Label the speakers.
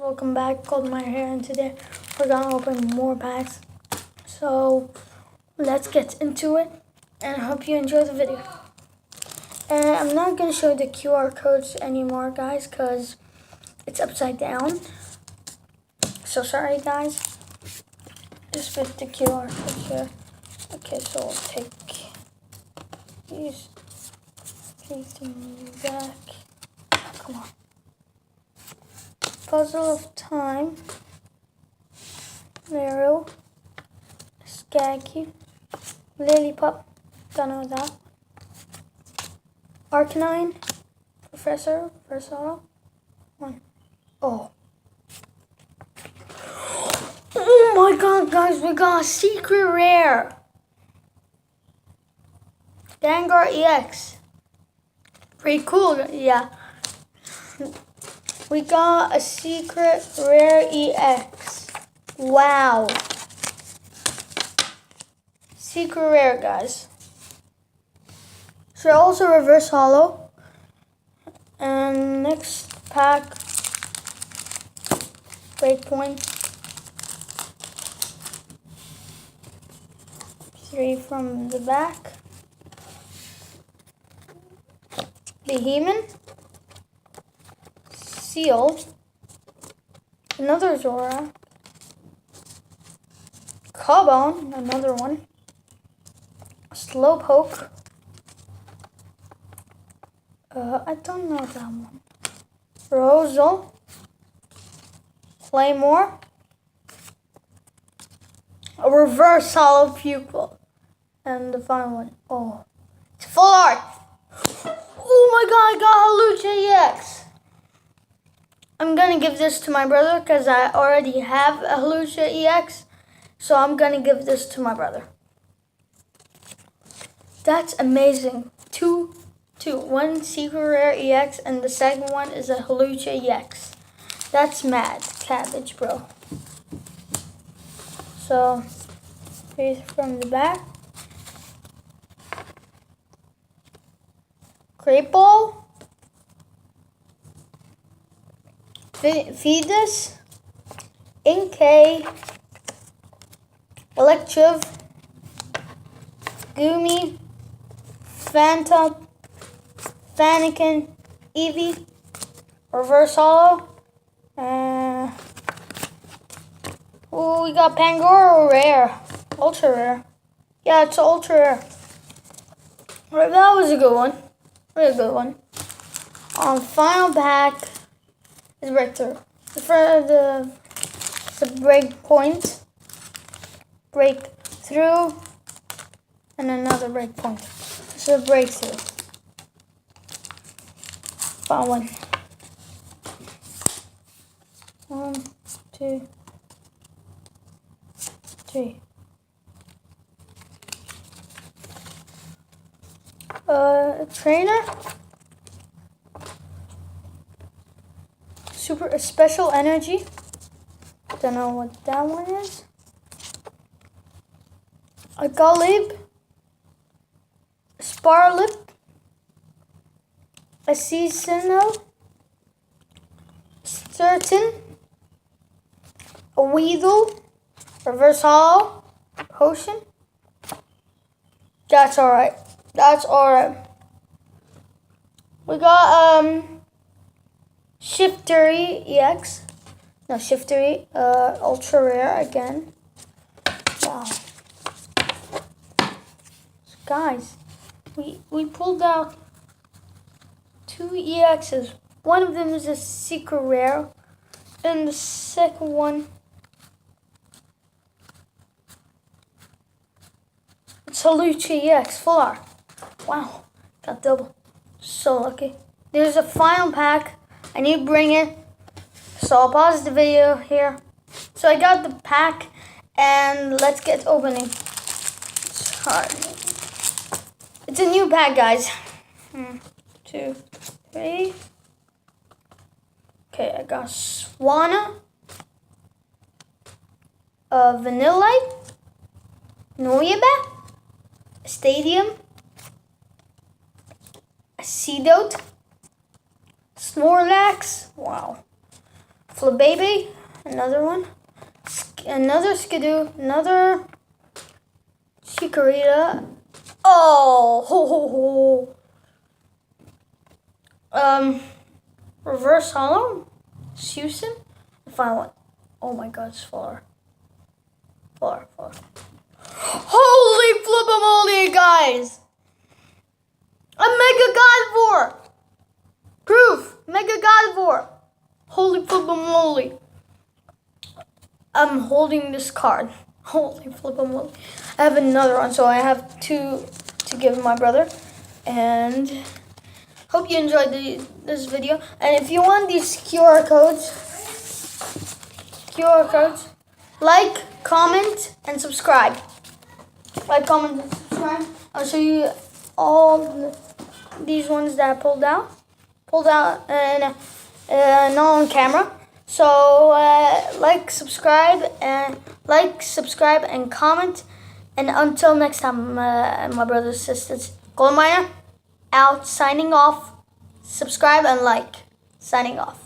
Speaker 1: Welcome back, Goldmire here, and today we're gonna open more packs. So let's get into it, and I hope you enjoy the video. And I'm not gonna show the QR codes anymore, guys, because it's upside down. So sorry, guys. Just with the QR codes here. Okay, so we'll take these. Please them back. Come on. Puzzle of Time, Meryl, Skaggy, Lillipup, don't know that. Arcanine, Professor, Versatile, one. Oh. Oh my god, guys, we got a secret rare. Gengar EX. Pretty cool, yeah. We got a secret rare EX. Wow. Secret rare, guys. So also reverse holo. And next pack, Breakpoint. 3 from the back. Behemoth. Seal, another Zora, Carbon, another one, Slowpoke, I don't know that one, Rosal, Claymore, a reverse hollow pupil, and the final one. Oh, it's full art. Oh my god, I got Hawlucha EX. I'm gonna give this to my brother because I already have a Hawlucha EX. So I'm gonna give this to my brother. That's amazing. Two. One secret rare EX and the second one is a Hawlucha EX. That's mad. Cabbage, bro. So, here's from the back. Great Ball. Fetus, Inkay, Electriv, Goomy, Fanta, Fanikin, Eevee, Reverse Holo. Oh, we got Pangoro rare, ultra rare. Yeah, it's ultra rare. Right, that was a good one. Really good one. Final pack. Breakthrough. The breakpoint, breakthrough, and another breakpoint. So breakthrough. Found one. 1, 2, 3. Trainer. Super special energy. Don't know what that one is. A Golib, Sparlip, a Seasonal, Certain, a Weedle, Reverse Hollow, Potion. That's alright. That's alright. We got Shiftry EX. No, Shiftry, ultra rare again. Wow. So guys, we pulled out 2 EXs. One of them is a secret rare, and the second one, it's Hawlucha EX, full art. Wow, got double. So lucky. There's a final pack. I need to bring it. So I'll pause the video here. So I got the pack, and let's get opening. It's hard. It's a new pack, guys. 1, 2, 3. Okay, I got Swanna, Vanillite, Noibat, Stadium, Seedot, Snorlax, wow, Flababy, another one. Another Skidoo, another Chikorita. Oh, ho, ho, ho. Reverse Hollow, Susan, the final one. Oh my god, it's far. Holy flip-a-moly, guys! A Mega Gardevoir! Proof! Mega Gardevoir! Holy flip-a-moly. I'm holding this card. Holy flip-a-moly. I have another one, so I have two to give my brother. And hope you enjoyed this video. And if you want these QR codes, like, comment, and subscribe. Like, comment, and subscribe. I'll show you all these ones that I pulled out and not on camera. So like, subscribe, and comment. And until next time, my brothers and sisters, Gold Miner out, signing off. Subscribe and like, signing off.